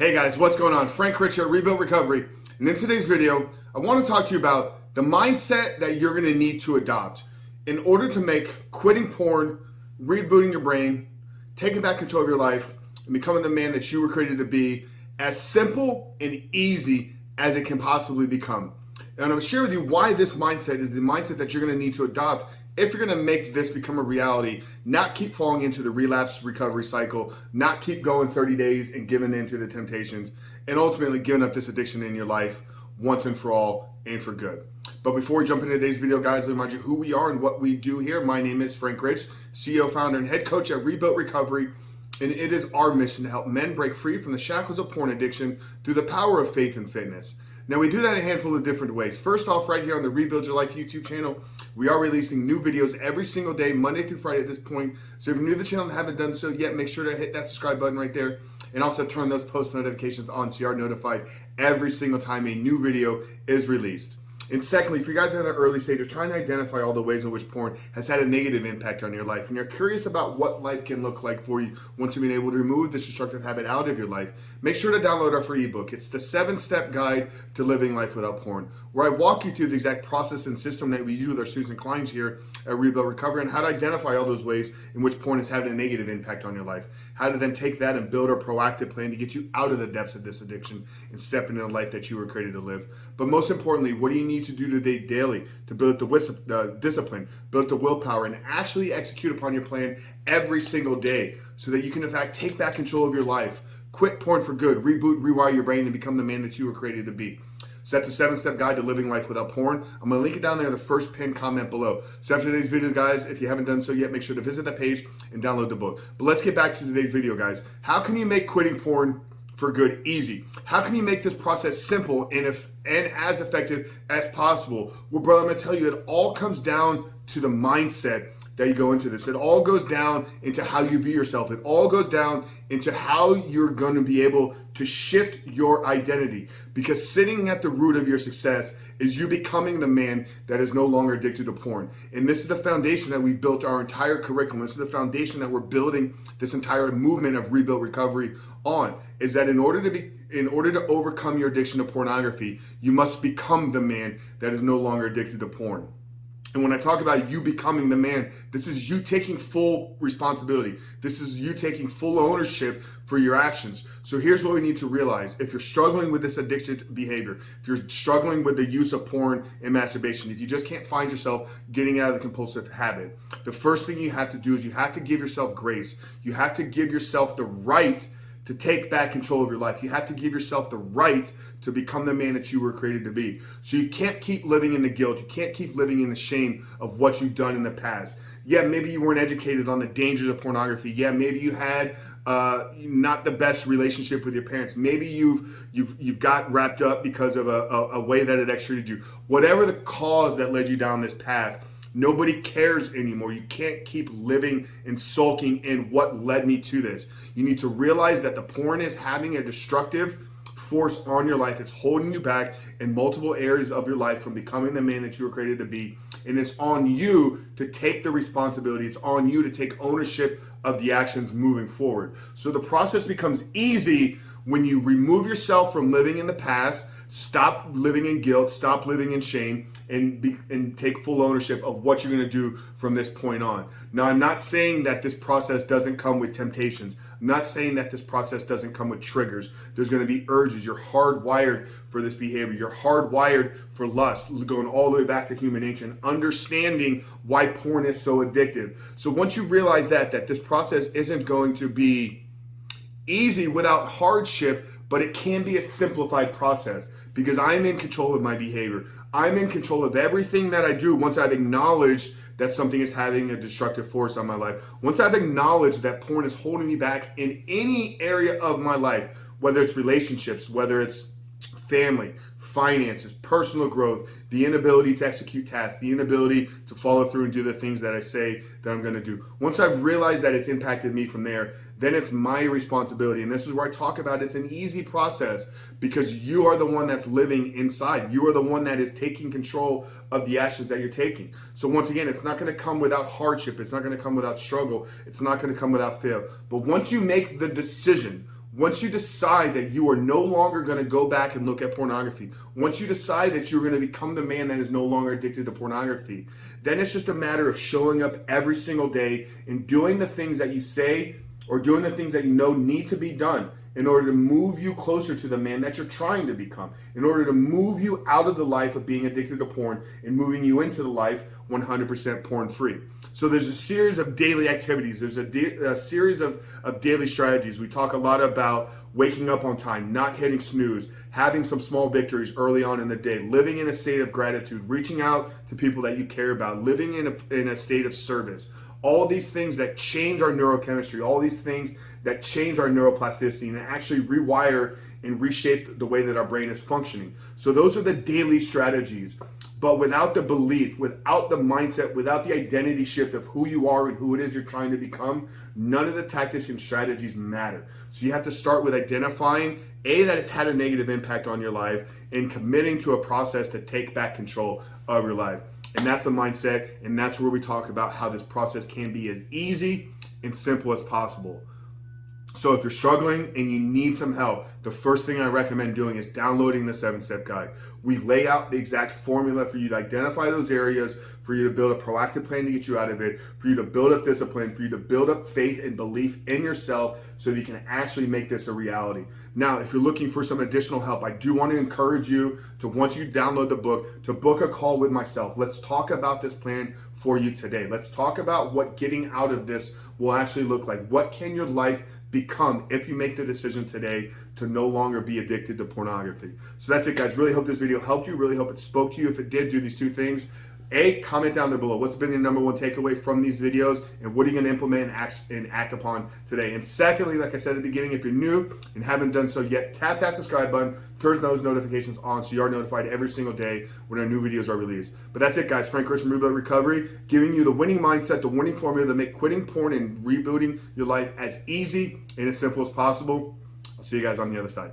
Hey guys, what's going on? Frank Rich here, Rebuilt Recovery. And in today's video, I want to talk to you about the mindset that you're going to need to adopt in order to make quitting porn, rebooting your brain, taking back control of your life, and becoming the man that you were created to be as simple and easy as it can possibly become. And I'm going to share with you why this mindset is the mindset that you're going to need to adopt if you're going to make this become a reality, not keep falling into the relapse recovery cycle, not keep going 30 days and giving in to the temptations, and ultimately giving up this addiction in your life once and for all and for good. But before we jump into today's video, guys, let me remind you who we are and what we do here. My name is Frank Rich, CEO, founder, and head coach at Rebuilt Recovery, and it is our mission to help men break free from the shackles of porn addiction through the power of faith and fitness. Now, we do that a handful of different ways. First off, right here on the Rebuild Your Life YouTube channel, we are releasing new videos every single day, Monday through Friday at this point. So if you're new to the channel and haven't done so yet, make sure to hit that subscribe button right there. And also turn those post notifications on so you are notified every single time a new video is released. And secondly, if you guys are in the early stages trying to identify all the ways in which porn has had a negative impact on your life, and you're curious about what life can look like for you once you've been able to remove this destructive habit out of your life, make sure to download our free ebook. It's the 7-step guide to living life without porn, where I walk you through the exact process and system that we use with our students and clients here at Rebuild Recovery, and how to identify all those ways in which porn has had a negative impact on your life, how to then take that and build a proactive plan to get you out of the depths of this addiction and step into the life that you were created to live. But most importantly, what do you need to do today daily to build up the discipline, build up the willpower, and actually execute upon your plan every single day so that you can in fact take back control of your life, quit porn for good, reboot, rewire your brain, and become the man that you were created to be. So that's a 7-step guide to living life without porn. I'm going to link it down there in the first pinned comment below. So after today's video, guys, if you haven't done so yet, make sure to visit that page and download the book. But let's get back to today's video, guys. How can you make quitting porn for good easy? How can you make this process simple and as effective as possible? Well, brother, I'm going to tell you, it all comes down to the mindset that you go into this. It all goes down into how you view yourself. It all goes down into how you're going to be able to shift your identity. Because sitting at the root of your success is you becoming the man that is no longer addicted to porn. And this is the foundation that we built our entire curriculum. This is the foundation that we're building this entire movement of Rebuilt Recovery on, is that in order to overcome your addiction to pornography, you must become the man that is no longer addicted to porn. And when I talk about you becoming the man, this is you taking full responsibility. This is you taking full ownership for your actions. So here's what we need to realize. If you're struggling with this addictive behavior, if you're struggling with the use of porn and masturbation, if you just can't find yourself getting out of the compulsive habit, the first thing you have to do is you have to give yourself grace. You have to give yourself the right to take back control of your life. You have to give yourself the right to become the man that you were created to be. So you can't keep living in the guilt. You can't keep living in the shame of what you've done in the past. Yeah, maybe you weren't educated on the dangers of pornography. Yeah, maybe you had not the best relationship with your parents. Maybe you've got wrapped up because of a way that it treated you. Whatever the cause that led you down this path, nobody cares anymore. You can't keep living and sulking in what led me to this. You need to realize that the porn is having a destructive force on your life. It's holding you back in multiple areas of your life from becoming the man that you were created to be. And it's on you to take the responsibility. It's on you to take ownership of the actions moving forward. So the process becomes easy when you remove yourself from living in the past, stop living in guilt, stop living in shame, and take full ownership of what you're going to do from this point on. Now, I'm not saying that this process doesn't come with temptations. I'm not saying that this process doesn't come with triggers. There's going to be urges. You're hardwired for this behavior. You're hardwired for lust, going all the way back to human nature and understanding why porn is so addictive. So once you realize that this process isn't going to be easy without hardship, but it can be a simplified process because I'm in control of my behavior. I'm in control of everything that I do once I've acknowledged that something is having a destructive force on my life. Once I've acknowledged that porn is holding me back in any area of my life, whether it's relationships, whether it's family, finances, personal growth, the inability to execute tasks, the inability to follow through and do the things that I say that I'm going to do. Once I've realized that it's impacted me from there, then it's my responsibility. And this is where I talk about it's an easy process because you are the one that's living inside. You are the one that is taking control of the actions that you're taking. So once again, it's not going to come without hardship. It's not going to come without struggle. It's not going to come without fail. But once you make the decision, Once you decide that you are no longer going to go back and look at pornography, once you decide that you're going to become the man that is no longer addicted to pornography, then it's just a matter of showing up every single day and doing the things that you say or doing the things that you know need to be done in order to move you closer to the man that you're trying to become, in order to move you out of the life of being addicted to porn and moving you into the life 100% porn free. So there's a series of daily activities. There's a series of daily strategies. We talk a lot about waking up on time, not hitting snooze, having some small victories early on in the day, living in a state of gratitude, reaching out to people that you care about, living in a state of service. All these things that change our neurochemistry, all these things that change our neuroplasticity and actually rewire and reshape the way that our brain is functioning. So those are the daily strategies. But without the belief, without the mindset, without the identity shift of who you are and who it is you're trying to become, none of the tactics and strategies matter. So you have to start with identifying, that it's had a negative impact on your life and committing to a process to take back control of your life. And that's the mindset, and that's where we talk about how this process can be as easy and simple as possible. So if you're struggling and you need some help, the first thing I recommend doing is downloading the 7-step guide. We lay out the exact formula for you to identify those areas, for you to build a proactive plan to get you out of it, for you to build up discipline, for you to build up faith and belief in yourself so that you can actually make this a reality. Now, if you're looking for some additional help, I do want to encourage you to, once you download the book, to book a call with myself. Let's talk about this plan for you today. Let's talk about what getting out of this will actually look like. What can your life become if you make the decision today to no longer be addicted to pornography? So that's it, guys. Really hope this video helped you. Really hope it spoke to you. If it did, do these two things. Comment down there below. What's been your number one takeaway from these videos, and what are you going to implement and act upon today? And secondly, like I said at the beginning, if you're new and haven't done so yet, tap that subscribe button, turn those notifications on so you are notified every single day when our new videos are released. But that's it, guys. Frank Rich from Ebook Recovery, giving you the winning mindset, the winning formula to make quitting porn and rebooting your life as easy and as simple as possible. I'll see you guys on the other side.